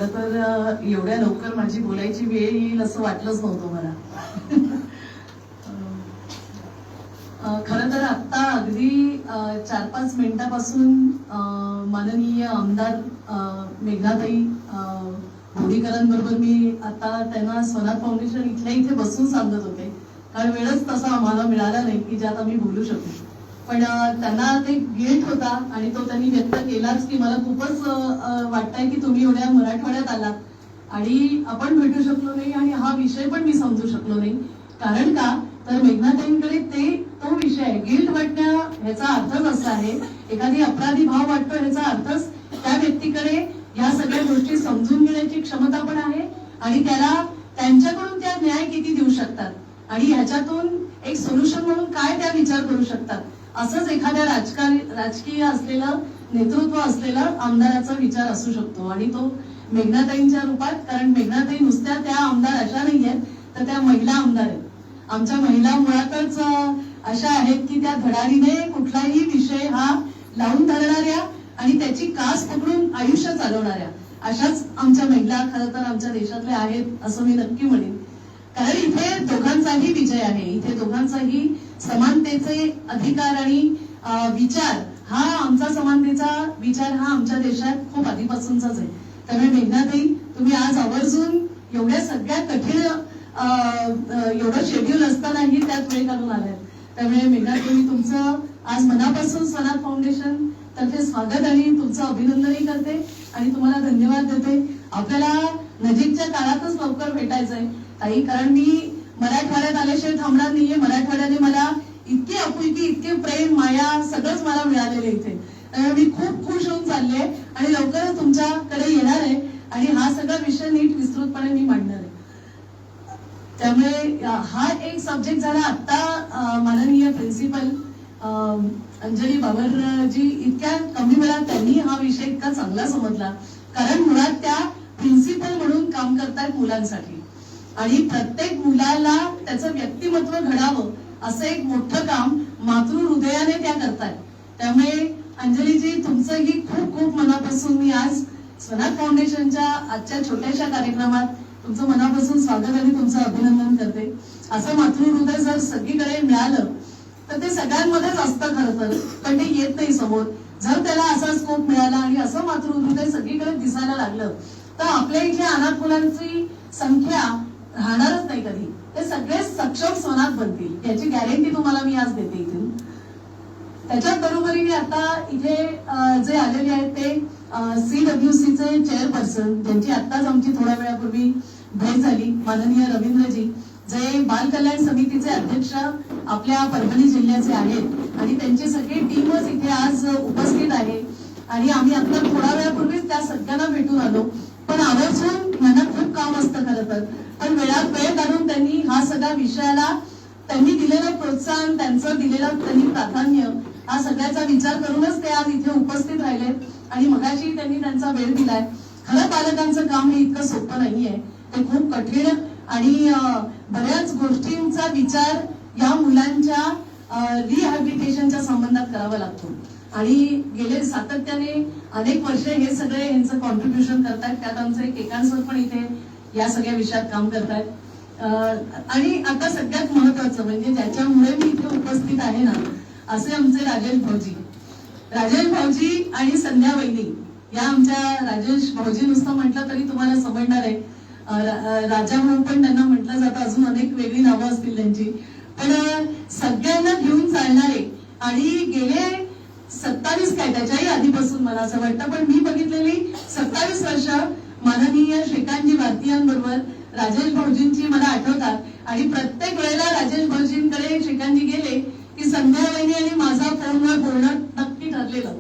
खरं तर एवढ्या लवकर माझी बोलायची वेळ येईल असं वाटलंच नव्हतं मला. खरं तर आत्ता अगदी 4-5 मिनिटापासून माननीय आमदार मेघनाताई बोरीकरांबरोबर मी आता त्यांना स्वनाथ फाउंडेशन इथल्या इथे बसून सांगत होते, कारण वेळच तसा आम्हाला मिळाला नाही की ज्यात आम्ही बोलू शकू. पण त्यांना ते गिल्ट होता आणि तो त्यांनी व्यक्त केलाच की मला खूपच वाटतंय की तुम्ही एवढ्या मराठवाड्यात आलात आणि आपण भेटू शकलो नाही आणि हा विषय पण मी समजू शकलो नाही. कारण का तर मेघनाताईंकडे तो विषय आहे. गिल्ट वाटण्या ह्याचा अर्थच असा आहे, एखादी अपराधी भाव वाटतो ह्याचा अर्थच त्या व्यक्तीकडे या सगळ्या गोष्टी समजून घेण्याची क्षमता पण आहे आणि त्याला त्यांच्याकडून त्या न्याय किती देऊ शकतात आणि ह्याच्यातून एक सोल्युशन म्हणून काय त्या विचार करू शकतात, असंच एखाद्या राजकीय असलेलं नेतृत्व असलेलं आमदाराचा विचार असू शकतो. आणि तो मेघनाताईंच्या रूपात, कारण मेघनाताई नुसत्या त्या आमदार अशा नाही आहेत तर त्या महिला आमदार आहेत. आमच्या महिला मुळातच अशा आहेत की त्या धडाडीने कुठलाही विषय हा लावून धरणाऱ्या आणि त्याची कास पकडून आयुष्य चालवणाऱ्या अशाच आमच्या महिला खरं तर आमच्या देशातल्या आहेत असं मी नक्की म्हणेन. कारण इथे दोघांचाही विजय आहे, इथे दोघांचाही समानतेचे अधिकार आणि विचार हा आमचा समानतेचा विचार हा आमच्या देशात खूप आधीपासूनचाच आहे. त्यामुळे मेघनाताई तुम्ही आज आवर्जून एवढ्या सगळ्या कठीण एवढं शेड्यूल असतानाही त्यात वेळ काढून आलाय. त्यामुळे मेघनाताई मी तुमचं आज मनापासून स्वनाथ फाउंडेशन तर्फे स्वागत आणि तुमचं अभिनंदनही करते आणि तुम्हाला धन्यवाद देते. आपल्याला नजीकच्या काळातच लवकर भेटायचंय ताई, कारण मी मराठवाड्यात आल्याशिवाय थांबणार नाहीये. मराठवाड्याने मला इतकी आपुलकी, इतके प्रेम, माया सगळंच मला मिळालेलं इथे. त्यामुळे मी खूप खुश होऊन चालले आणि लवकरच तुमच्याकडे येणार आहे आणि हा सगळा विषय नीट विस्तृतपणे मी मांडणार आहे. त्यामुळे हा एक सब्जेक्ट झाला. आता माननीय प्रिन्सिपल अंजली बाबरजी इतक्या कमी वेळात त्यांनी हा विषय इतका चांगला समजला, कारण मुळात त्या प्रिन्सिपल म्हणून काम करतायत मुलांसाठी आणि प्रत्येक मुलाला त्याचं व्यक्तिमत्व घडावं असं एक मोठं काम मातृ हृदयाने त्या करतायत. त्यामुळे अंजलीजी तुमचंही खूप खूप मनापासून मी आज स्वनाथ फाउंडेशनच्या आजच्या छोट्याशा कार्यक्रमात तुमचं मनापासून स्वागत आणि तुमचं अभिनंदन करते. असं मातृ हृदय जर सगळीकडे मिळालं तर ते सगळ्यांमध्येच असतं खरं तर, पण ते येत नाही समोर. जर त्याला असा स्कोप मिळाला आणि असं मातृ हृदय सगळीकडे दिसायला लागलं तर आपल्या इथल्या अनाथ मुलांची संख्या राहणारच नाही कधी. ते सगळे सक्षम स्वनाथ बनतील याची गॅरंटी तुम्हाला मी आज देते इथून. त्याच्याच बरोबरीने आता इथे जे आलेले आहेत ते CWC चे चेअरपर्सन, ज्यांची आत्ताच आमची थोड्या वेळापूर्वी भेट झाली, माननीय रवींद्रजी, जे बाल कल्याण समितीचे अध्यक्ष आपल्या परभणी जिल्ह्याचे आहेत आणि त्यांची सगळी टीमच इथे आज उपस्थित आहे. आणि आम्ही आता थोड्या वेळापूर्वीच त्या सगळ्यांना भेटून आलो. पण आवर्जून त्यांना खूप काम असतं खरं तर, पण वेळ काढून त्यांनी हा सगळ्या विषयाला त्यांनी दिलेलं प्रोत्साहन, त्यांचं दिलेलं त्यांनी प्राधान्य, हा सगळ्याचा विचार करूनच ते आज इथे उपस्थित राहिले आणि मगाशी त्यांनी त्यांचा वेळ दिलाय. खरं पालकांचं काम हे इतकं सोपं नाहीये, ते खूप कठीण आणि बऱ्याच गोष्टींचा विचार या मुलांच्या रिहॅबिलिटेशनच्या संबंधात करावा लागतो. आणि गेले सातत्याने अनेक वर्ष हे सगळे यांचं कॉन्ट्रीब्युशन करतायत. त्यात आमचे केकांत सर पण इथे या सगळ्या विषयात काम करतायत. आणि आता सगळ्यात महत्वाचं म्हणजे ज्याच्यामुळे मी इथे उपस्थित आहे ना, असे आमचे राजेश भाऊजी आणि संध्या वहिनी. या आमच्या राजेश भाऊजी नुसतं म्हटलं तरी तुम्हाला समजणार आहे, राजा म्हणून पण त्यांना म्हटलं जातं, अजून अनेक वेगळी नावं असतील त्यांची, पण सगळ्यांना घेऊन चालणारे आणि गेले 27 काय त्याच्याही आधीपासून मला असं वाटतं, पण मी बघितलेली 27 वर्ष माननीय श्रीकांतजी भारतीयांबरोबर राजेश भाऊजींची मला आठवतात. आणि प्रत्येक वेळेला राजेश भाऊजींकडे श्रीकांतजी गेले की संध्या वहिनी आणि माझा फोनवर बोलणं नक्की ठरलेलं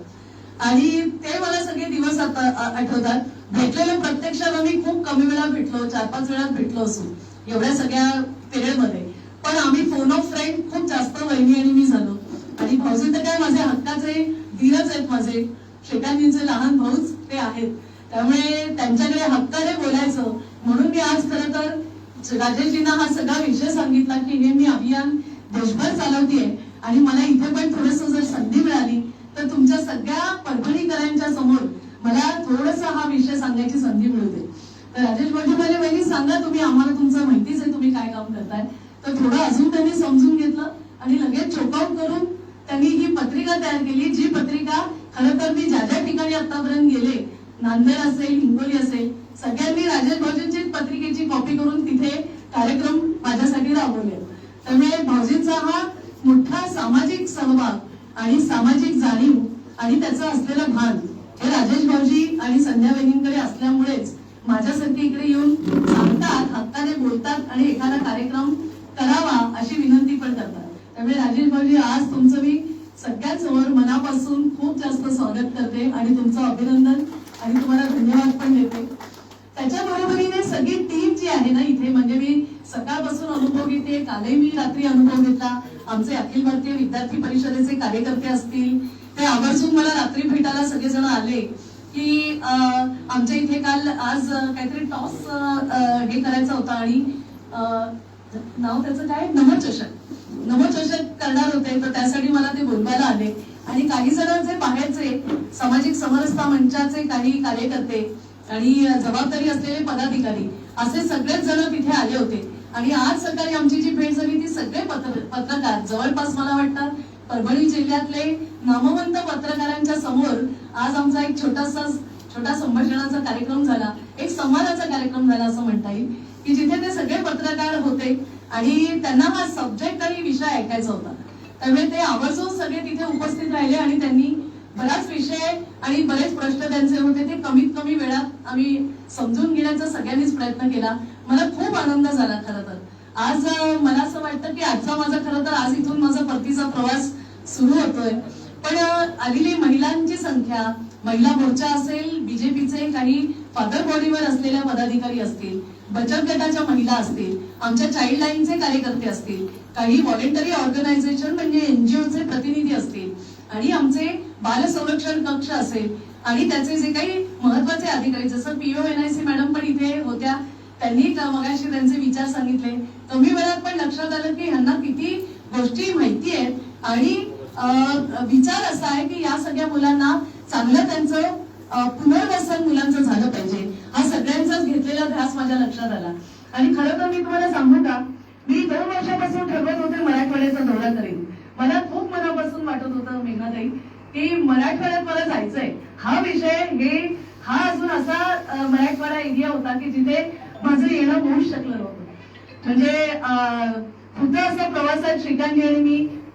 आणि ते मला सगळे दिवस आठवतात. भेटलेलं प्रत्यक्षात आम्ही खूप कमी वेळा भेटलो, 4-5 वेळा भेटलो असू एवढ्या सगळ्या पिरियडमध्ये, पण आम्ही फोन ऑफ फ्रेंड खूप जास्त वहिनी आणि मी झालो. आणि भाऊजी तर काय माझे हक्काचे धीरच आहेत, माझे श्रीकांतजींचे लहान भाऊच ते आहेत. त्यामुळे त्यांच्याकडे हक्काने बोलायचं म्हणून मी आज खरं तर राजेशजींना हा सगळा विषय सांगितला की हे मी अभियान देशभर चालवतीये आणि मला इथे पण थोडंसं जर संधी मिळाली तर तुमच्या सगळ्या परभणीकरांच्या समोर मला थोडंसं हा विषय सांगायची संधी मिळते. तर राजेश भाऊजी माझ्या बहिणी सांगा, तुम्ही आम्हाला तुमचं माहितीच आहे तुम्ही काय काम करताय. तर थोडं अजून त्यांनी समजून घेतलं आणि लगेच चोकआउट करून त्यांनी ही पत्रिका तयार केली, जी पत्रिका खरं तर मी ज्या ज्या ठिकाणी आतापर्यंत गेले, नांदेड असेल, हिंगोली असेल, सगळ्यांनी राजेश भाऊजींची पत्रिकेची कॉपी करून तिथे कार्यक्रम माझ्यासाठी राबवले. त्यामुळे भाऊजींचा हा मोठा सामाजिक सहभाग आणि सामाजिक जाणीव आणि त्याचं असलेलं भान हे राजेश भाऊजी आणि संध्या वहिनींकडे असल्यामुळेच माझ्यासारखे इकडे येऊन सांगतात, हक्काने बोलतात आणि एखादा कार्यक्रम करावा अशी विनंती पण करतात. त्यामुळे राजेश भाऊजी आज तुमचं मी सगळ्यांसमोर मनापासून खूप जास्त स्वागत करते आणि तुमचं अभिनंदन आणि तुम्हाला धन्यवाद पण देते. त्याच्या बरोबरीने सगळी टीम जी आहे ना इथे, म्हणजे मी सकाळपासून अनुभव घेते, कालही मी रात्री अनुभव घेतला. आमचे अखिल भारतीय विद्यार्थी परिषदेचे कार्यकर्ते असतील, ते आवर्जून मला रात्री भेटायला सगळेजण आले की आमच्या इथे काल आज काहीतरी टॉस हे करायचं होतं आणि नाव त्याचं काय, नमचषक करणार होते. तर त्यासाठी मला ते बोलवायला आले आणि काही जण जे बाहेरचे सामाजिक समरसता मंचाचे काही कार्यकर्ते आणि जबाबदारी असलेले पदाधिकारी असे सगळेच जण तिथे आले होते. आणि आज सकाळी आमची जी भेट झाली ती सगळे पत्रकार, जवळपास मला वाटतं परभणी जिल्ह्यातले नामवंत पत्रकारांच्या समोर आज आमचा एक छोटा संभाषणाचा कार्यक्रम झाला, एक संवादाचा कार्यक्रम झाला असं म्हणता येईल, की जिथे ते सगळे पत्रकार होते आणि त्यांना हा सब्जेक्ट आणि विषय ऐकायचा होता. त्यामुळे ते आवर्जून सगळे तिथे उपस्थित राहिले आणि त्यांनी बराच विषय आणि बरेच प्रश्न त्यांचे होते ते कमीत कमी वेळात आम्ही समजून घेण्याचा सगळ्यांनीच प्रयत्न केला. मला खूप आनंद झाला. खरं तर आज मला असं वाटतं की आजचा माझा खरं तर आज इथून माझा परतीचा प्रवास सुरू होतोय. पण आलेली महिलांची संख्या, महिला मोर्चा असेल, बीजेपीचे काही फादर बॉडीवर असलेल्या पदाधिकारी असतील, बचत गटाच्या महिला असतील, आमच्या चाइल्ड लाईनचे कार्यकर्ते असतील, काही व्हॉलेंटरी ऑर्गनायझेशन म्हणजे एनजीओचे प्रतिनिधी असतील आणि आमचे बाल संरक्षण कक्ष असेल आणि त्याचे जे काही महत्वाचे अधिकारी, जसं PONIC मॅडम पण इथे होत्या, त्यांनी मगाशी त्यांचे विचार सांगितले. कमी वेळात पण लक्षात आलं की ह्यांना किती गोष्टी माहिती आहेत आणि विचार असा आहे की या सगळ्या मुलांना चांगलं त्यांचं पुनर्वसन मुलांचं झालं पाहिजे. हा सगळ्यांचाच घेतलेला ध्यास माझ्या लक्षात आला. आणि खरं तर मी तुम्हाला सांगू का, मी 2 वर्षापासून ठरवत होते मराठवाड्याचा दौरा करेन. मला खूप मनापासून वाटत होतं मेघनाताई की मराठवाड्यात मला जायचंय. हा विषय हा अजून असा मराठवाडा एरिया होता की जिथे माझं येणं होऊच शकलं नव्हतं. म्हणजे खुद्द असं प्रवासात श्रीकांत आणि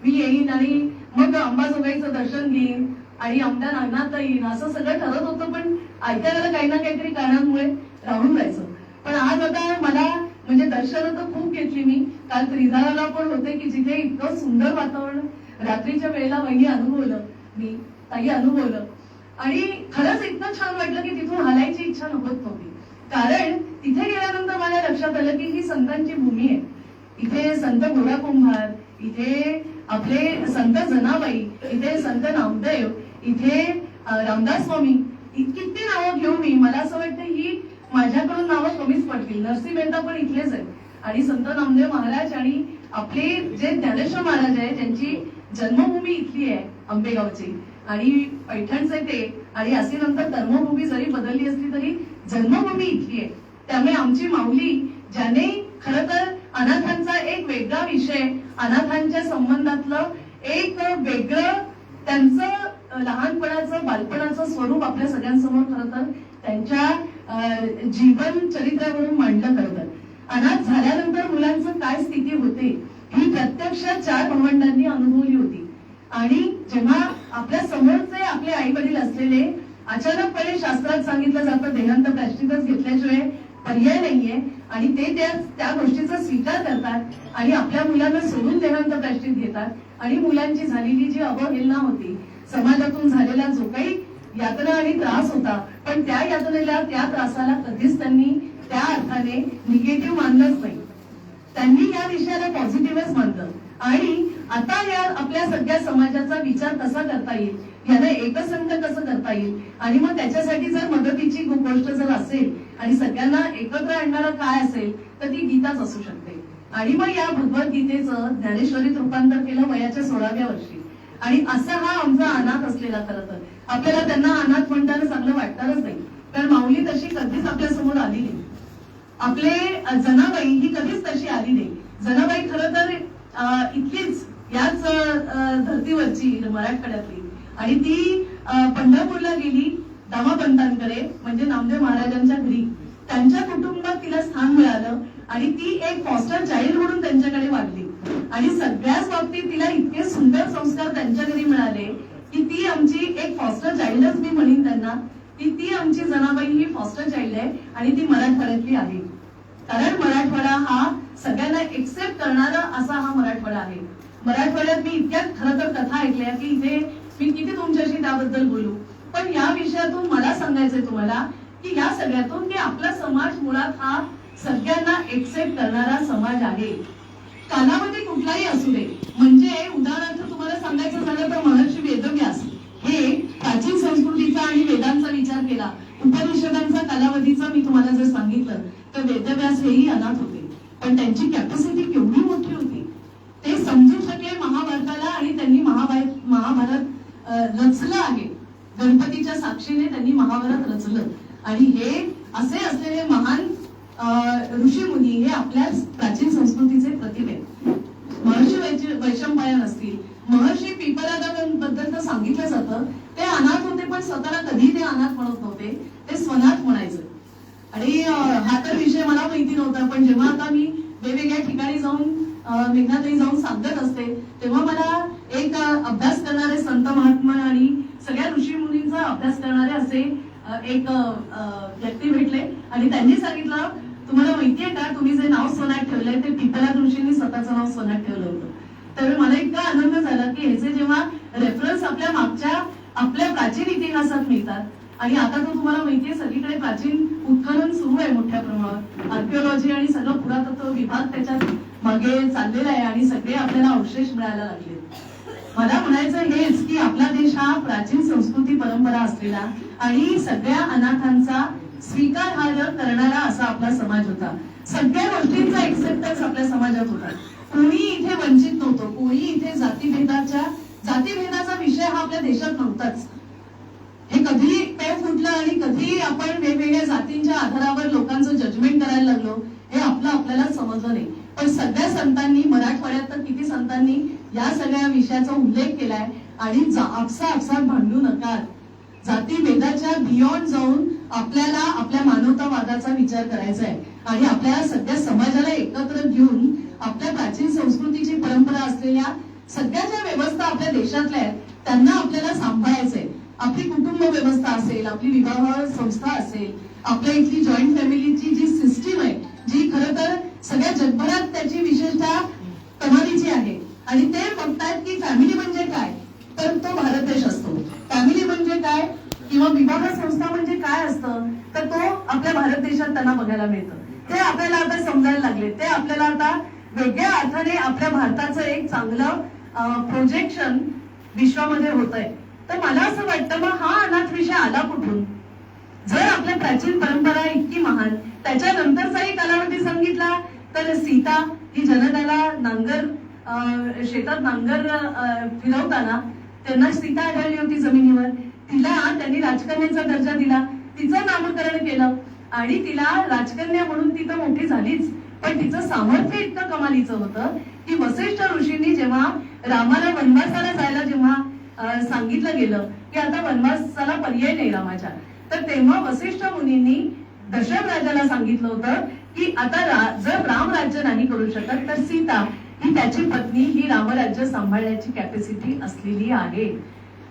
मी येईन आणि मग अंबाजोगाईचं दर्शन घेईन आणि आमदार नागनाथ येईन असं सगळं ठरत होतं. पण ऐकायला काही ना काहीतरी कारणांमुळे राहून जायचं. पण आज आता मला म्हणजे दर्शनं तर खूप घेतली मी. काल त्रिधाराला पण होते की जिथे इतकं सुंदर वातावरण रात्रीच्या वेळेला वहिनी अनुभवलं, मी ताई अनुभवलं आणि खरंच इतकं छान वाटलं की तिथून हलायची इच्छा होत नव्हती. कारण तिथे गेल्यानंतर मला लक्षात आलं की ही संतांची भूमी आहे. इथे संत गोरा कुंभार, इथे आपले संत जनाबाई, इथे संत नामदेव, इथे रामदास स्वामी, किती नावं घेऊ मी. मला असं वाटतं ही माझ्याकडून नावं कमीच पडतील. नरसिंह मेहता पण इथलेच आहेत आणि संत नामदेव महाराज आणि आपले जे ज्ञानेश्वर महाराज आहे त्यांची जन्मभूमी इथली आहे आंबेगावची आणि पैठणचे ते आणि असे नंतर कर्मभूमी जरी बदलली असली तरी जन्मभूमी इथली आहे. त्यामुळे आमची माऊली ज्याने खरं तर अनाथांचा एक वेगळा विषय, अनाथांच्या संबंधातलं एक वेगळं त्यांचं लहानपणाचं बालपणाचं स्वरूप आपल्या सगळ्यांसमोर खरं तर त्यांच्या जीवन चरित्रावरून मांडलं. खरं तर अनाथ झाल्यानंतर मुलांचं काय स्थिती होते ही प्रत्यक्ष 4 भावंडांनी अनुभवली होती. आणि जेव्हा आपल्या समोरचे आपले आई वडील असलेले अचानकपणे शास्त्रात सांगितलं जातं देहांत प्रायश्चित्तच घेतल्याशिवाय पर्याय नाहीये आणि ते त्या गोष्टीचा स्वीकार करतात आणि आपल्या मुलांना सोडून देहांत प्रायश्चित्त घेतात आणि मुलांची झालेली जी अवहेलना होती, समाजातून झालेला जो काही यातना आणि त्रास होता, पण त्या यातनेला त्या त्रासाला कधीच त्यांनी त्या अर्थाने निगेटिव्ह मानलंच नाही. त्यांनी या विषयाला पॉझिटिव्हच मानलं. आणि आता या आपल्या सगळ्या समाजाचा विचार कसा करता येईल, याला एकसंध कसं करता येईल आणि मग त्याच्यासाठी जर मदतीची गोष्ट जर असेल आणि सगळ्यांना एकत्र आणणारं काय असेल तर ती गीताच असू शकते. आणि मग या भगवद्गीतेचं ज्ञानेश्वरीत रूपांतर केलं वयाच्या 16व्या वर्षी. आणि असा हा आमचा अनाथ असलेला खरं तर आपल्याला त्यांना अनाथ म्हणताना चांगलं वाटणारच नाही, कारण माऊली तशी कधीच आपल्या समोर आली नाही. आपले जनाबाई ही कधीच तशी आली नाही. जनाबाई खरं तर इतकीच याच धर्तीवरची मराठवाड्यातली, आणि ती पंढरपूरला गेली दामापंतांकडे, म्हणजे नामदेव महाराजांच्या घरी. त्यांच्या कुटुंबात तिला स्थान मिळालं आणि ती एक फॉस्टर चाइल्ड म्हणून त्यांच्याकडे वाढली. आणि सगळ्याच बाबतीत तिला इतके सुंदर संस्कार त्यांच्या घरी मिळाले की ती आमची एक फॉस्टर चाइल्डच मी म्हणीन त्यांना, की ती आमची जनाबाई ही फॉस्टर चाइल्ड आहे आणि ती मराठवाड्यातली आहे. कारण मराठवाडा हा सगळ्यांना एक्सेप्ट करणारा असा हा मराठवाडा आहे. मराठवाड्यात मी इतक्या खरं तर कथा ऐकल्या की इथे मी किती तुमच्याशी त्याबद्दल बोलू, पण या विषयातून मला सांगायचंय तुम्हाला की या सगळ्यातून की आपला समाज मुळात हा सगळ्यांना एक्सेप्ट करणारा समाज आहे. कालावधी कुठलाही असू दे, म्हणजे उदाहरणार्थ तुम्हाला सांगायचं झालं तर महर्षी वेदव्यास हे प्राचीन संस्कृतीचा आणि वेदांचा विचार केला, उपनिषदांचा कालावधीचा मी तुम्हाला जर सांगितलं तर वेदव्यास हेही अनाथ होते, पण त्यांची कॅपॅसिटी केवढी मोठी होती ते समजू शकले महाभारताला, आणि त्यांनी महाभारत रचलं आहे. गणपतीच्या साक्षीने त्यांनी महाभारत रचलं, आणि हे असे असलेले महान ऋषी मुनी हे आपल्या प्राचीन संस्कृतीचे प्रतीक आहेत. महर्षी वैशंपायन असतील, महर्षी पिपलादांबद्दल तर सांगितलं जातं ते अनाथ होते, पण स्वतःला कधी ते अनाथ म्हणत नव्हते, ते स्वनाथ म्हणायचं. आणि हा तर विषय मला माहिती नव्हता, पण जेव्हा आता मी वेगवेगळ्या ठिकाणी जाऊन मेघनाताई जाऊन सांगत असते तेव्हा मला एक अभ्यास करणारे संत महात्मा आणि सगळ्या ऋषी मुनींचा अभ्यास करणारे असे एक व्यक्ती भेटले, आणि त्यांनी सांगितलं तुम्हाला माहितीये का तुम्ही जे नाव स्वनाथ ठेवलंय ते पिपलाद ऋषींनी स्वतःचं नाव स्वनाथ ठेवलं होतं. तर मला इतका आनंद झाला की ह्याचे जेव्हा रेफरन्स आपल्या मागच्या आपल्या प्राचीन इतिहासात मिळतात, आणि आता तर तुम्हाला माहितीये सगळीकडे प्राचीन उत्खनन सुरू आहे मोठ्या प्रमाणात, आर्किओलॉजी आणि सगळं पुरातत्व विभाग त्याच्यात मागे चाललेला आहे आणि सगळे आपल्याला अवशेष मिळायला लागले. मला म्हणायचं हेच की आपला देश हा प्राचीन संस्कृती परंपरा असलेला आणि सगळ्या अनाथांचा स्वीकारार्ह करणारा असा आपला समाज होता. सगळ्या गोष्टींचा एक्सेप्टन्स आपल्या समाजात होता. कोणी इथे वंचित नव्हतं, कोणी इथे जातीभेदाचा विषय हा आपल्या देशात नव्हताच. हे कधी पेव फुटलं आणि कधी आपण वेगवेगळ्या जातींच्या आधारावर लोकांचं जजमेंट करायला लागलो हे आपल्याला समजलं नाही. पण सगळ्या संतांनी, मराठवाड्यात तर किती संतांनी या सगळ्या विषयाचा उल्लेख केलाय, आणि आपसात भांडू नका. जातीभेदाच्या बियॉन्ड जाऊन आपल्याला आपल्या मानवतावादाचा विचार करायचा आहे, आणि आपल्या सगळ्या समाजाला एकत्र घेऊन आपल्या प्राचीन संस्कृतीची परंपरा असलेल्या सगळ्या ज्या व्यवस्था आपल्या देशातल्या आहेत त्यांना आपल्याला सांभाळायचंय. आपली कुटुंब व्यवस्था असेल, आपली विवाह संस्था असेल, आपल्या इथली जॉईंट फॅमिलीची जी सिस्टीम आहे, जी खरं तर सगळ्या जगभरात त्याची विशेषतः कमालीची आहे. आणि ते बघतायत की फॅमिली म्हणजे काय, तर तो भारत देश असतो. फॅमिली म्हणजे काय किंवा विवाह संस्था म्हणजे काय असतं, तर तो आपल्या भारत देशात त्यांना बघायला मिळतं. ते आपल्याला आता समजायला लागले, ते आपल्याला आता वेगळ्या अर्थाने आपल्या भारताचं एक चांगलं प्रोजेक्शन विश्वामध्ये होत आहे. तर मला असं वाटतं मग हा अनाथ विषय आला कुठून? जर आपल्या प्राचीन परंपरा इतकी महान, त्याच्यानंतरचाही कालावधी सांगितला तर सीता ही जनकाला शेतात नांगर फिरवताना त्यांना सीता आढळली होती जमिनीवर. तिला त्यांनी राजकन्याचा दर्जा दिला, तिचं नामकरण केलं आणि तिला राजकन्या म्हणून ती तर मोठी झालीच, पण तिचं सामर्थ्य इतकं कमालीचं होतं की वसिष्ठ ऋषींनी जेव्हा रामाला वनवासाला जायला जेव्हा सांगितलं गेलं की आता वनवासाला पर्याय नाही रामाच्या, तर तेव्हा वसिष्ठ मुनींनी दशरथ राजाला सांगितलं होतं की आता जर राम राज्य नाही करू शकत तर सीता ही त्याची पत्नी ही रामराज्य सांभाळण्याची कॅपॅसिटी असलेली आहे.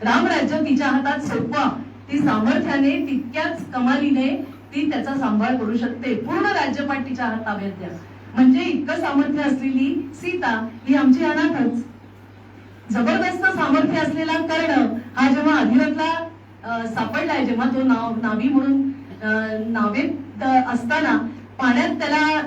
रामराज्य तिच्या हातात सोपवा, ती सामर्थ्याने तितक्याच कमालीने ती त्याचा सांभाळ करू शकते. पूर्ण राज्यपाठ तिच्या ताब्यात द्या. म्हणजे इतकं सामर्थ्य असलेली सीता ही आमची अनाथच. जबरदस्त सामर्थ्य असलेला कर्ण हा जेव्हा अधिरथला सापडलाय, जेव्हा तो नावी म्हणून नावेत असताना पाण्यात त्याला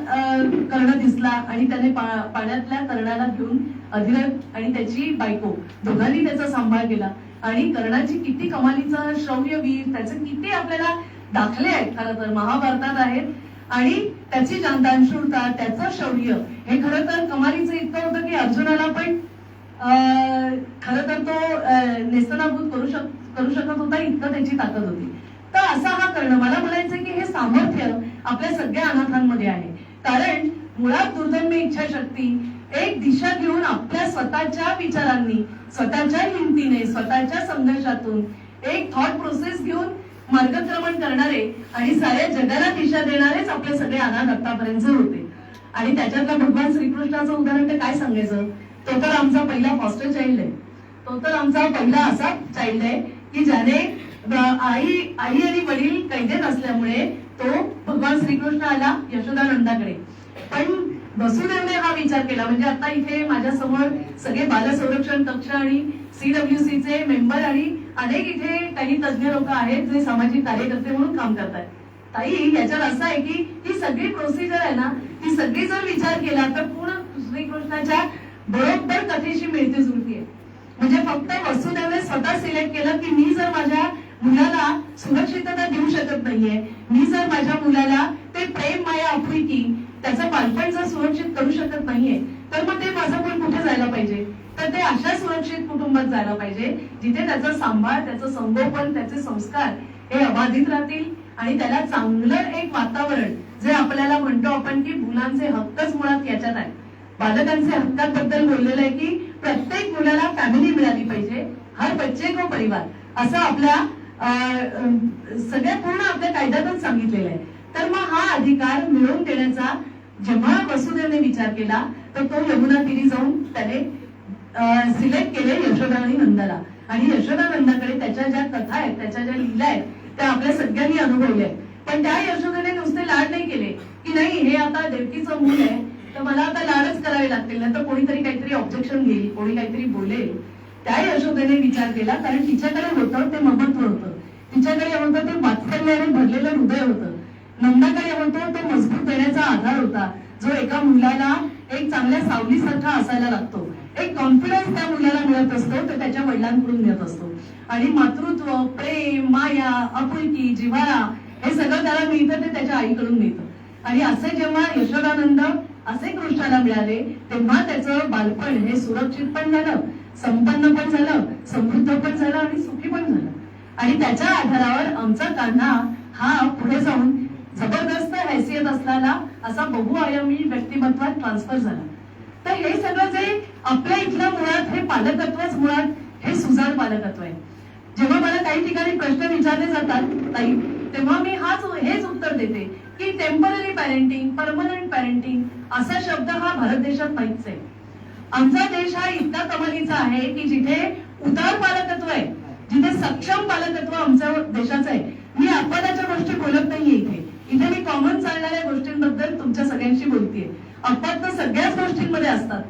कर्ण दिसला आणि त्याने पाण्यातल्या कर्णाला घेऊन अधिरथ आणि त्याची बायको दोघांनी त्याचा सांभाळ केला. आणि कर्णाची किती कमालीचं शौर्यवीर, त्याचे किती आपल्याला दाखले आहेत खरं तर महाभारतात आहेत. आणि त्याची दानशूरता, त्याचं शौर्य हे खरं तर कमालीचं इतकं होतं की अर्जुनाला पण खरं तर तो नेस्तनाबूत करू शकत होता, इतकं त्याची ताकद होती. तर असा हा करणं, मला म्हणायचं की हे सामर्थ्य आपल्या सगळ्या अनाथांमध्ये आहे. कारण मुळात दुर्दम्य इच्छाशक्ती, एक दिशा घेऊन आपल्या स्वतःच्या विचारांनी, स्वतःच्या हिमतीने, स्वतःच्या संघर्षातून एक थॉट प्रोसेस घेऊन मार्गक्रमण करणारे आणि साऱ्या जगाला दिशा देणारेच आपले सगळे अनाथ आतापर्यंत होते. आणि त्याच्यातलं भगवान श्रीकृष्णाचं उदाहरण तर काय सांगायचं. तो तर आमचा पहिला फॉस्टर चाइल्ड आहे. तो तर आमचा पहिला असा चाइल्ड आहे की ज्याने आई आणि वडील कैदेत असल्यामुळे तो भगवान श्रीकृष्ण आला यशोदानंदाकडे. पण वसुदेवने हा विचार केला, म्हणजे आता इथे माझ्या समोर सगळे बाल संरक्षण कक्ष आणि CWC चे मेंबर आणि अनेक इथे काही तज्ञ लोक आहेत जे सामाजिक कार्यकर्ते म्हणून काम करतात. ताई, याच्यात असं आहे की ही सगळी प्रोसिजर आहे ना, ती सगळी जर विचार केला तर पूर्ण श्रीकृष्णाच्या बरोबर कथेशी मिळती जुळती आहे. म्हणजे फक्त वसुदेवने स्वतः सिलेक्ट केलं की मी जर माझ्या मुलाला सुरक्षितता देऊ शकत नाहीये, मी जर माझ्या मुलाला ते प्रेम, माया, आपुलकी, त्याचं बालपण जर सुरक्षित करू शकत नाहीये, तर मग ते माझं मुल कुठे जायला पाहिजे. तर ते अशा सुरक्षित कुटुंबात जायला पाहिजे जिथे त्याचा सांभाळ, त्याचं संगोपन, त्याचे संस्कार हे अबाधित राहतील आणि त्याला चांगलं एक वातावरण, जे आपल्याला म्हणतो आपण की मुलांचे हक्कच मुळात याच्यात आहे. बालकांचे हक्कांबद्दल बोललेलं आहे की प्रत्येक मुलाला फॅमिली मिळाली पाहिजे, हर बच्चे को परिवार, असं आपल्या सगळ्या पूर्ण आपल्या कायद्यातच सांगितलेलं आहे. तर मग हा अधिकार मिळवून देण्याचा जेव्हा वसुदेवने विचार केला तर तो यमुना तीरी जाऊन त्याने सिलेक्ट केले यशोदा आणि नंदाला. आणि यशोदा नंदाकडे त्याच्या ज्या कथा आहेत, त्याच्या ज्या लीला आहेत, त्या आपल्या सगळ्यांनी अनुभवल्या. पण त्या यशोदेने नुसते लाड नाही केले की नाही हे आता देवकीचं मूल आहे तर मला आता लाडच करावे लागतील, नाही तर कोणीतरी काहीतरी ऑब्जेक्शन घेईल, कोणी काहीतरी बोलेल. त्या यशोदेने विचार केला, कारण तिच्याकडे होतं ते ममत्व होतं, तिच्याकडे होतं ते वात्सल्याने भरलेलं हृदय होतं. नंदाकडे होतं ते मजबूत देण्याचा आधार होता, जो एका मुलाला एक चांगल्या सावलीसारखा असायला लागतो. एक कॉन्फिडन्स त्या मुलाला मिळत असतो, तो त्याच्या वडिलांकडून मिळत असतो. आणि मातृत्व, प्रेम, माया, आपुलकी, जिव्हाळा हे सगळं त्याला मिळतं ते त्याच्या आईकडून मिळतं. आणि असे जेव्हा यशोदानंद असे कृष्णाला मिळाले तेव्हा त्याचं बालपण हे सुरक्षित पण झालं, संपन्न पण झालं, समृद्ध पण झालं आणि सुखी पण झालं. आणि त्याच्या आधारावर आमचा कान्हा हा पुढे जाऊन जबरदस्त हैसियत असलेला असा बहुआयामी व्यक्तिमत्वात ट्रान्सफर झाला. तर हे सगळं जे आपल्या इथलं मुळात हे पालकत्वच मुळात हे सुजाण पालकत्व आहे. जेव्हा मला काही ठिकाणी प्रश्न विचारले जातात ताई, तेव्हा मी हेच उत्तर देते की टेम्पररी पॅरेंटिंग, परमनंट पॅरेंटिंग असा शब्द हा भारत देशात नाहीच आहे. आमचा देश हा इतका कमालीचा आहे की जिथे उदार पालकत्व आहे, जिथे सक्षम पालकत्व आमच्या देशाचं आहे. मी अपवादाच्या गोष्टी बोलत नाहीये इथे मी कॉमन चालणाऱ्या गोष्टींबद्दल तुमच्या सगळ्यांशी बोलतेय. अपवाद तर सगळ्याच गोष्टींमध्ये असतात,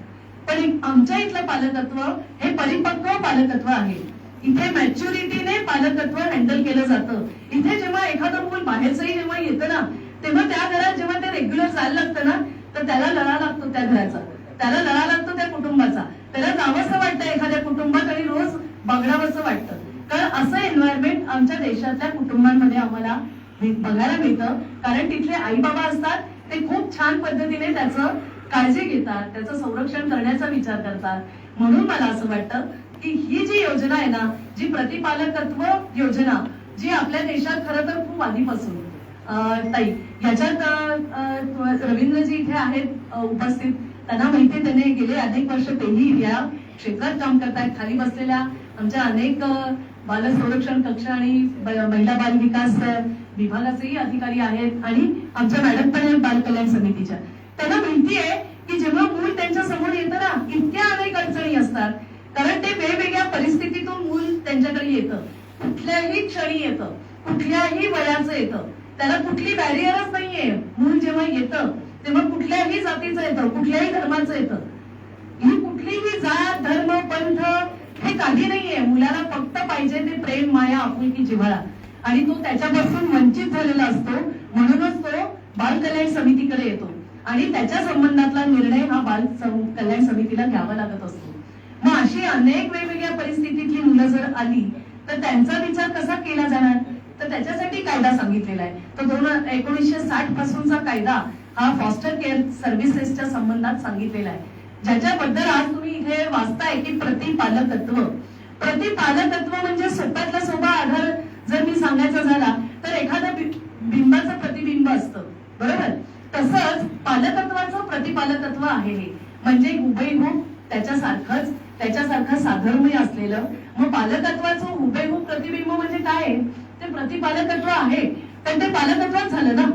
पण आमच्या इथलं पालकत्व हे परिपक्व पालकत्व आहे. इथे मॅच्युरिटीने पालकत्व हँडल केलं जातं. इथे जेव्हा एखादं मूल बाहेरचंही जेव्हा येतं ना, तेव्हा त्या घरात जेव्हा ते रेग्युलर जायला लागतं ना, तर त्याला लढा लागतो त्या घराचा, त्याला लढा लागतो त्या कुटुंबाचा, त्याला जावंसं वाटतं एखाद्या कुटुंबात आणि रोज बघावंसं वाटतं. कारण असं एन्व्हायरमेंट आमच्या देशातल्या कुटुंबांमध्ये आम्हाला बघायला मिळतं. कारण तिथले आई बाबा असतात, ते खूप छान पद्धतीने त्याचं काळजी घेतात, त्याचं संरक्षण करण्याचा विचार करतात. म्हणून मला असं वाटतं की ही जी योजना आहे ना, जी प्रतिपालकत्व योजना, जी आपल्या देशात खरं तर खूप आधीपासून ताई, याच्यात रवींद्रजी इथे आहेत उपस्थित, त्यांना माहिती, त्यांनी गेले अनेक वर्ष तेही या क्षेत्रात काम करतायत. खाली बसलेल्या आमच्या अनेक बाल संरक्षण कक्ष आणि महिला बाल विकास विभागाचेही अधिकारी आहेत आणि आमच्या मॅडम पण आहेत बाल कल्याण समितीच्या. त्यांना माहिती आहे की जेव्हा मूल त्यांच्या समोर येतं ना, इतक्या अनेक अडचणी असतात. कारण ते वेगवेगळ्या परिस्थितीतून मूल त्यांच्याकडे येतं, कुठल्याही क्षणी येतं, कुठल्याही वयाचं येतं, त्याला कुठली बॅरियरच नाहीये. मूल जेव्हा येतं तेव्हा कुठल्याही जातीचं येतं, कुठल्याही धर्माचं येतं. ही कुठलीही जात, धर्म, पंथ हे काही नाहीये. मुलाला फक्त पाहिजे ते प्रेम, माया, आपुलकी, जिव्हाळा. आणि तो त्याच्यापासून वंचित झालेला असतो, म्हणूनच तो बाल कल्याण समितीकडे येतो आणि त्याच्या संबंधातला निर्णय हा बाल कल्याण समितीला घ्यावा लागत असतो. मग अशी अनेक वेगवेगळ्या परिस्थितीतली मुलं जर आली तर त्यांचा विचार कसा केला जाणार, तर त्याच्यासाठी कायदा सांगितलेला आहे. तर 1960 पासूनचा कायदा हा फॉस्टर केअर सर्व्हिसेसच्या संबंधात सांगितलेला आहे. ज्याच्याबद्दल आज तुम्ही इथे वाचताय की प्रतिपालकत्व. प्रतिपालकत्व म्हणजे सोप्यातला सोपा आधार जर मी सांगायचा झाला तर एखाद्या बिंबाचं प्रतिबिंब असतं, बरोबर. तसंच पालकत्वाचं प्रतिपालकत्व आहे हे, म्हणजे हुबेहूब त्याच्यासारखं साधर्म्य असलेलं. मग पालकत्वाचं हुबेहूब प्रतिबिंब म्हणजे काय आहे? ते प्रतिपालकत्व आहे. पण ते पालकत्वच झालं ना,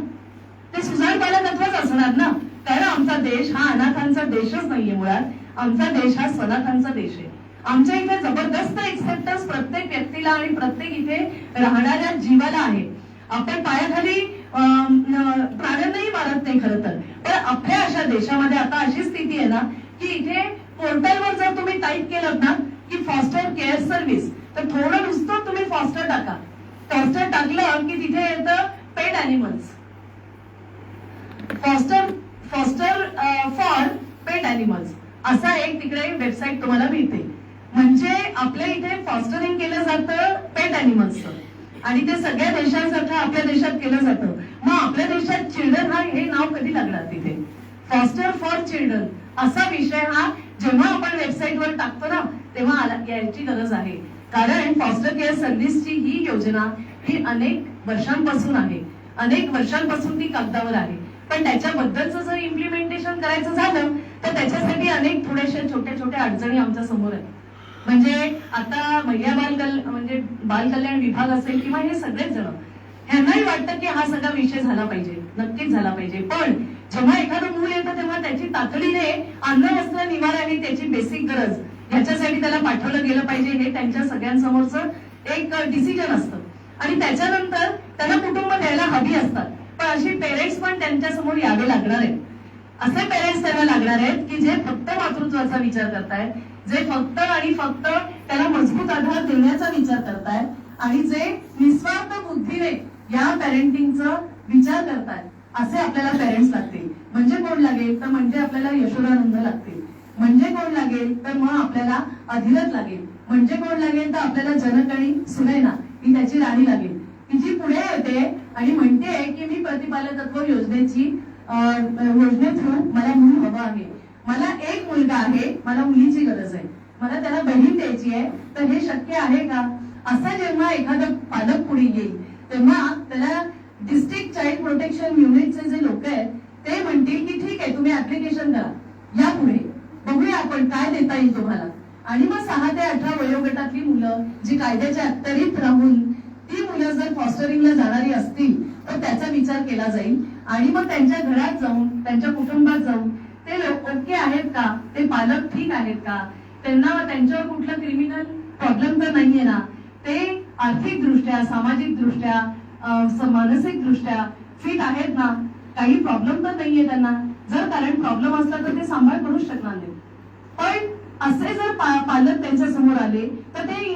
ते सुजाण पालकत्वच असणार ना. कारण आमचा देश हा अनाथांचा देशच नाहीये, मुळात आमचा देश हा स्वनाथांचा देश आहे. आमच्या इथे जबरदस्त एक्सेप्टन्स प्रत्येक व्यक्तीला आणि प्रत्येक इथे राहणाऱ्या जीवाला आहे. आपण पायाखाली प्राण्यांनाही मारत नाही खरं तर. पण आपल्या अशा देशामध्ये आता अशी स्थिती आहे ना की इथे पोर्टलवर जर तुम्ही टाईप केलं ना की फॉस्टर केअर सर्व्हिस, तर थोडं नुसतं तुम्ही फॉस्टर टाका. फॉस्टर टाकलं की तिथे येतं pet animals, foster for pet animals असा एक तिकडे वेबसाईट तुम्हाला मिळते. म्हणजे आपल्या इथे फॉस्टरिंग केलं जातं पेट अॅनिमल्सचं, आणि ते सगळ्या देशांसारखं आपल्या देशात केलं जातं. मग आपल्या देशात चिल्ड्रन हा हे नाव कधी लागणार? तिथे फॉस्टर फॉर चिल्ड्रन असा विषय हा जेव्हा आपण वेबसाईटवर टाकतो ना तेव्हा यायची गरज आहे. कारण फॉस्टर केअर सर्व्हिसची ही योजना ही अनेक वर्षांपासून आहे, अनेक वर्षांपासून ती कागदावर आहे. पण त्याच्याबद्दलचं जर इम्प्लिमेंटेशन करायचं झालं तर त्याच्यासाठी अनेक थोड्याशा छोट्या छोट्या अडचणी आमच्या समोर आहेत. म्हणजे आता महिला बाल कल्याण विभाग असेल किंवा हे सगळेच जण ह्यांनाही वाटतं की हा सगळा विषय झाला पाहिजे, नक्कीच झाला पाहिजे. पण जेव्हा एखादं मूल येतं तेव्हा त्याची तातडीने अन्न वस्त्र निवारा ही त्याची बेसिक गरज, ह्याच्यासाठी त्याला पाठवलं गेलं पाहिजे हे त्यांच्या सगळ्यांसमोरचं एक डिसिजन असतं. आणि त्याच्यानंतर त्यांना कुटुंब द्यायला हवी असतात. पण अशी पेरेंट्स पण त्यांच्या समोर यावे लागणार आहेत. असे पेरेंट्स त्यांना लागणार आहेत की जे फक्त मातृत्वाचा विचार करतायत, जे फक्त आणि फक्त त्याला मजबूत आधार देण्याचा विचार करतायत, आणि जे निस्वार्थ बुद्धीने या पॅरेंटिंगचा विचार करतायत, असे आपल्याला पेरेंट्स लागतील. म्हणजे कोण लागेल? तर म्हणजे आपल्याला यशोदानंद लागतील. म्हणजे कोण लागेल? तर मग आपल्याला अधिरथ लागेल. म्हणजे कोण लागेल? तर आपल्याला जनकणी सुनैना ही त्याची राणी लागेल, की जी पुढे येते आणि म्हणते की मी प्रतिपालकत्व योजने थ्रू मला मूल हवं आहे, मला एक मुलगा आहे, मला मुलीची गरज आहे, मला त्याला बहीण द्यायची आहे, तर हे शक्य आहे का? असं जेव्हा एखादा पालक पुढे येईल तेव्हा त्याला डिस्ट्रिक्ट चाइल्ड प्रोटेक्शन युनिटचे जे लोक आहेत ते म्हणतील की ठीक आहे, तुम्ही ऍप्लिकेशन करा, या पुढे बघूया आपण काय देता येईल तुम्हाला. आणि मग 6 ते 18 वयोगटातली मुलं जी कायद्याच्या अत्तरीत राहून ती मुलं जर फॉस्टरिंगला जाणारी असतील तर त्याचा विचार केला जाईल. आणि मग त्यांच्या घरात जाऊन, त्यांच्या कुटुंबात जाऊन ते लोक ओके आहेत का, ते पालक ठीक आहेत का, त्यांना त्यांच्यावर कुठला क्रिमिनल प्रॉब्लेम तर नाहीये ना, ते आर्थिक दृष्ट्या, सामाजिक दृष्ट्या, मानसिक दृष्ट्या फिट आहेत ना, काही प्रॉब्लेम तर नाहीये त्यांना. जर कारण प्रॉब्लेम असला तर ते सांभाळ करूच शकणार नाही. पण असे जर पालक त्यांच्या समोर आले तर ते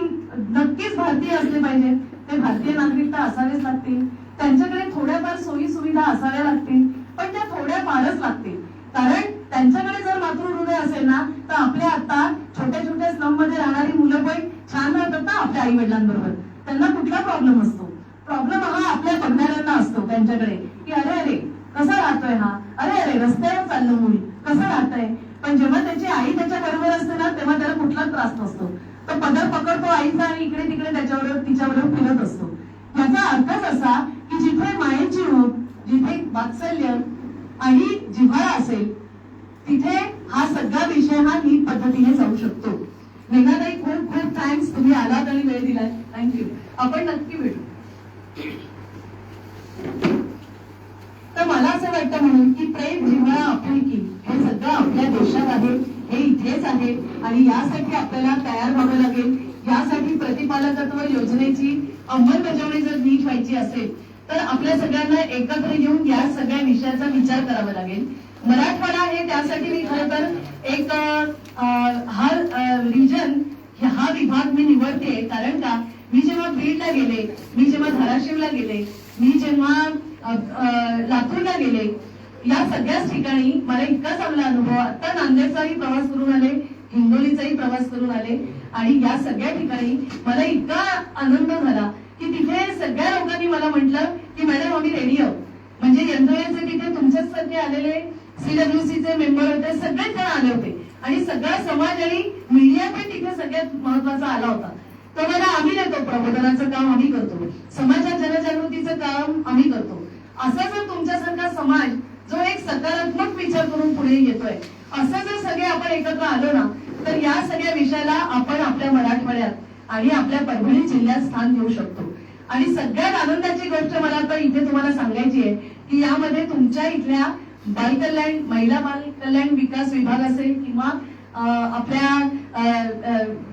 नक्कीच भारतीय असले पाहिजे, ते भारतीय नागरिकता असावेच लागतील, त्यांच्याकडे थोड्याफार सोयी सुविधा असाव्या लागतील, पण त्या थोड्या फारच लागतील. कारण त्यांच्याकडे जर मातृहृदय असेल ना तर आपल्या आता छोट्या छोट्या स्लम मध्ये राहणारी मुलं पण छान राहतात ना आपल्या आई वडिलांबरोबर. त्यांना कुठला प्रॉब्लेम असतो? प्रॉब्लेम हा आपल्या बघणाऱ्यांना असतो त्यांच्याकडे, की अरे अरे कसा राहतोय हा, अरे अरे रस्त्यावर चाललं मूल कसं राहतंय. पण जेव्हा त्याची आई त्याच्या बरोबर असते ना तेव्हा त्याला कुठलाच त्रास नसतो. तो पदर पकडतो आईचा आणि इकडे तिकडे त्याच्याबरोबर तिच्याबरोबर फिरत असतो. याचा अर्थच असा की जिथे मायेची रूप, जिथे वात्सल्य आणि जिव्हाळा असेल तिथे हा सगळा विषय हा नीट पद्धतीने जाऊ शकतो. मेघाताई खूप खूप थँक्स, तुम्ही आलात आणि वेळ दिलाय. थँक्यू. आपण नक्की भेटू. तर मला असं वाटतं म्हणून की प्रेम, जिव्हाळा, आपुलकी हे सगळं आपल्या देशात आहे, हे इथेच आहे. आणि यासाठी आपल्याला तयार व्हावं लागेल. यासाठी प्रतिपालकत्व योजनेची अंमलबजावणी जर नीट व्हायची असेल तर आपल्या सगळ्यांना एकत्र येऊन या सगळ्या विषयाचा विचार करावा लागेल. मराठवाडा हे त्यासाठी मी खरं तर एक हा रिजन, हा विभाग मी निवडते. कारण का, मी जेव्हा बीडला गेले, मी जेव्हा धाराशिवला गेले, मी जेव्हा लातूरला गेले, या सगळ्याच ठिकाणी मला इतका चांगला अनुभव. आता नांदेडचाही प्रवास करून आले, हिंगोलीचाही प्रवास करून आले, आणि या सगळ्या ठिकाणी मला इतका आनंद झाला की तिथे सगळ्या लोकांनी मला म्हटलं की मॅडम आम्ही रेडी आहोत. म्हणजे यंत्रणेचे तिथे तुमच्याच सारखे आलेले CWCचे मेंबर होते, सगळेच जण आले होते. आणि सगळा समाज आणि मीडिया पण तिथे सगळ्यात महत्वाचा आला होता. तो मला आम्ही देतो, प्रबोधनाचं काम आम्ही करतो, समाजात जनजागृतीचं काम आम्ही करतो. असा जर तुमच्यासारखा समाज जो एक सकारात्मक विचार करून पुढे येतोय, असं जर सगळे आपण एकत्र आलो ना, तर या सगळ्या विषयाला आपण आपल्या मराठवाड्यात आणि आपल्या परभणी जिल्ह्यात स्थान देऊ शकतो. आणि सगळ्यात आनंदाची गोष्ट मला आता इथे तुम्हाला सांगायची आहे की यामध्ये तुमच्या इथल्या बालकल्याण, महिला बालकल्याण विकास विभाग असेल किंवा आपल्या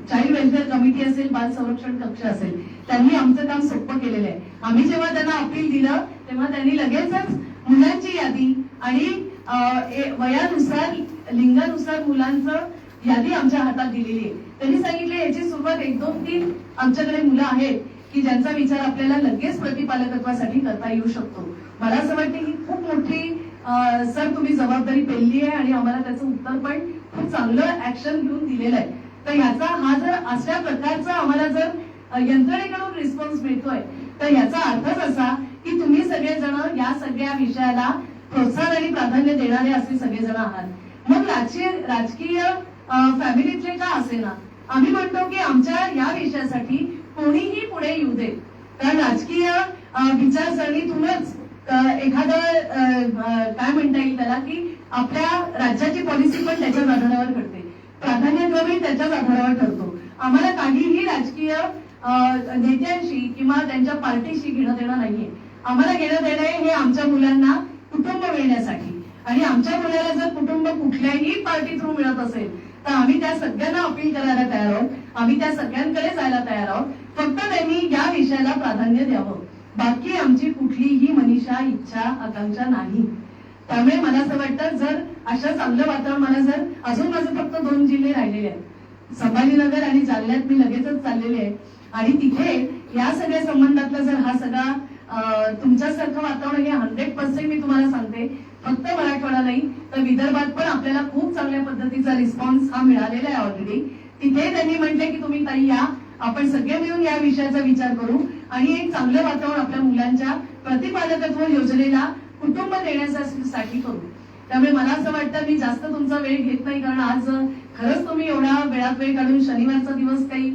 चाइल्ड वेलफेअर कमिटी असेल, बाल संरक्षण कक्ष असेल, त्यांनी आमचं काम सोपं केलेलं आहे. आम्ही जेव्हा त्यांना अपील दिलं तेव्हा त्यांनी लगेचच मुलांची यादी आणि वयानुसार, लिंगानुसार मुलांचं यादी आमच्या हातात दिलेली आहे. त्यांनी सांगितले याची सुरुवात 1, 2, 3 आमच्याकडे मुलं आहेत की ज्यांचा विचार आपल्याला लगेच प्रतिपालकत्वासाठी करता येऊ शकतो. मला असं वाटतं ही खूप मोठी सर तुम्ही जबाबदारी पेलली आहे आणि आम्हाला त्याचं उत्तर पण खूप चांगलं ऍक्शन घेऊन दिलेलं आहे. तर याचा हा जर अशा प्रकारचा आम्हाला जर यंत्रणेकडून रिस्पॉन्स मिळतोय तर याचा अर्थच असा की तुम्ही सगळेजण या सगळ्या विषयाला प्रोत्साहन आणि प्राधान्य देणारे असे सगळेजण आहात. मग राजकीय फॅमिलीतले का असेना, आम्ही म्हणतो की आमच्या या विषयासाठी कोणीही पुढे येऊ दे, कारण राजकीय विचारसरणीतूनच एखादं काय म्हणता येईल त्याला की आपल्या राज्याची पॉलिसी पण त्याच्याच आधारावर घडते, प्राधान्यक्रमही त्याच्याच आधारावर ठरतो. आम्हाला काहीही राजकीय नेत्यांशी किंवा त्यांच्या पार्टीशी घेणं देणं नाहीये. आम्हाला घेणं देणं हे आमच्या मुलांना कुटुंब मिळण्यासाठी, आणि आमच्या मुलाला जर कुटुंब कुठल्याही पार्टी थ्रू मिळत असेल तर आम्ही त्या सगळ्यांना अपील करायला तयार आहोत, आम्ही त्या सगळ्यांकडे जायला तयार आहोत. फक्त त्यांनी या विषयाला प्राधान्य द्यावं, बाकी आमची कुठलीही मनीषा, इच्छा, आकांक्षा नाही. त्यामुळे मला असं वाटतं जर अशा चांगलं वातावरण, मला जर अजून माझं फक्त 2 जिल्हे राहिलेले आहेत, संभाजीनगर आणि जालन्यात मी लगेचच चाललेले आहे, आणि तिथे या सगळ्या संबंधातला जर हा सगळा तुमच्यासारखं वातावरण हे 100% मी तुम्हाला सांगते, फक्त मराठवाडा नाही तर विदर्भात पण आपल्याला खूप चांगल्या पद्धतीचा रिस्पॉन्स हा मिळालेला आहे ऑलरेडी. तिथे त्यांनी म्हटले की तुम्ही ताई या, आपण सगळे मिळून या विषयाचा विचार करू आणि एक चांगलं वातावरण आपल्या मुलांच्या प्रतिपालकत्व योजनेला कुटुंब देण्यासाठी करू. त्यामुळे मला असं वाटतं मी जास्त तुमचा वेळ घेत नाही, कारण आज खरंच तुम्ही एवढ्या वेळात वेळ काढून, शनिवारचा दिवस काही,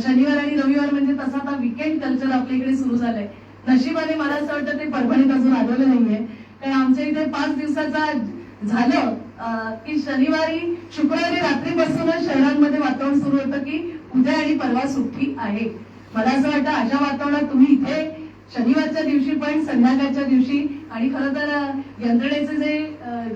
शनिवार आणि रविवार म्हणजे तसा आता विकेंड कल्चर आपल्या इकडे सुरू झालंय. नशिबाने मला असं वाटतं ते परभणीत अजून आलेलं नाहीये, कारण आमच्या इथे 5 दिवसाचा झालं की शनिवारी, शुक्रवारी रात्रीपासूनच शहरांमध्ये वातावरण सुरू होतं की उद्या आणि परवा सुट्टी आहे. मला असं वाटतं अशा वातावरणात तुम्ही इथे शनिवारच्या दिवशी पण, संध्याकाळच्या दिवशी, आणि खरं तर यंत्रणेचे जे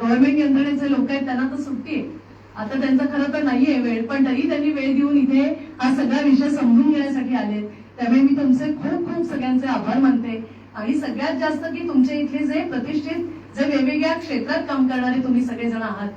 गव्हर्नमेंट यंत्रणेचे लोक आहेत त्यांना तर सुट्टी आहे, आता त्यांचं खरं तर नाहीये वेळ, पण तरी त्यांनी वेळ देऊन इथे हा सगळा विषय समजून घेण्यासाठी आले. त्यामुळे मी तुमचे खूप खूप सगळ्यांचे आभार मानते. आणि सगळ्यात जास्त की तुमच्या इथले जे प्रतिष्ठित, जे वेगवेगळ्या क्षेत्रात काम करणारे तुम्ही सगळेजण आहात,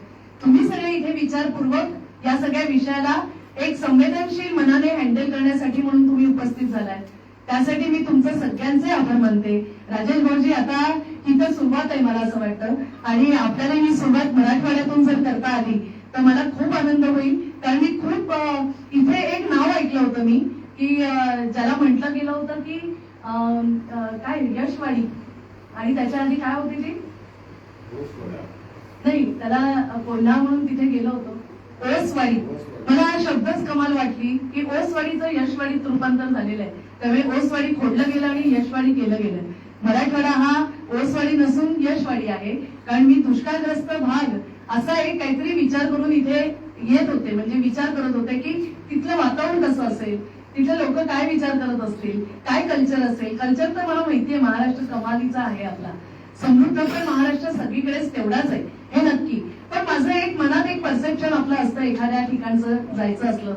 तुम्ही सगळे इथे विचारपूर्वक या सगळ्या विषयाला एक संवेदनशील मनाने हँडल करण्यासाठी म्हणून तुम्ही उपस्थित झालाय, त्यासाठी मी तुमचं सगळ्यांचे आभार मानते. राजेश भाऊजी, आता इथं सुरुवात आहे मला असं वाटतं, आणि आपल्याला ही सुरुवात मराठवाड्यातून जर करता आली तर मला खूप आनंद होईल. कारण मी खूप इथे एक नाव ऐकलं होतं मी की ज्याला म्हटलं गेलं होतं की काय यशवाडी, आणि त्याच्या आधी काय होती ती, नाही त्याला कोल्हा म्हणून तिथे गेलो होतो, ओसवाडी. मला हा शब्दच कमाल वाटली की ओसवाडीचं यशवाडीत रूपांतर झालेलं आहे. त्यामुळे ओसवाडी खोडलं गेलं आणि यशवाडी केलं गेलं. मराठवाडा हा ओसवाडी नसून यशवाडी आहे, कारण मी दुष्काळग्रस्त भाग असा एक काहीतरी विचार करून इथे येत होते, म्हणजे विचार करत होते की तिथलं वातावरण कसं असेल, तिथले लोक काय विचार करत असतील, काय कल्चर असेल. कल्चर तर मला माहितीये महाराष्ट्र कमालीचा आहे आपला, समृद्ध पण महाराष्ट्र सगळीकडेच तेवढाच आहे हे नक्की. पण माझं एक मनात एक परसेप्शन आपलं असतं एखाद्या ठिकाणचं जायचं असलं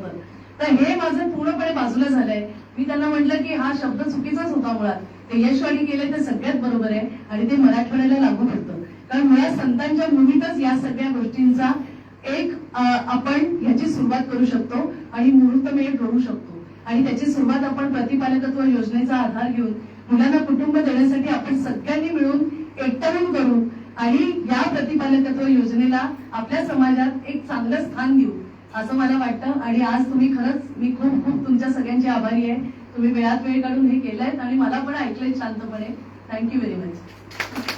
तर हे माझं पूर्णपणे बाजूला झालंय. मी त्यांना म्हटलं की हा शब्द चुकीचाच होता मुळात, ते यशवाडी केले ते सगळ्यात बरोबर आहे आणि ते मराठवाड्याला लागू पडतं, कारण मुळात संतांच्या भूमीतच या सगळ्या गोष्टींचा एक आपण ह्याची सुरुवात करू शकतो आणि मुहूर्तमेळ करू शकतो. आणि त्याची सुरुवात आपण प्रतिपालकत्व योजनेचा आधार घेऊन मुलांना कुटुंब देण्यासाठी आपण सगळ्यांनी मिळून एकटून करू आणि या प्रतिपालकत्व योजनेला आपल्या समाजात एक चांगलं स्थान देऊ असं मला वाटतं. आणि आज तुम्ही खरंच, मी खूप खूप तुमच्या सगळ्यांची आभारी आहे. तुम्ही वेळात वेळ काढून हे केलंय आणि मला पण ऐकलंय शांतपणे. Thank you very much.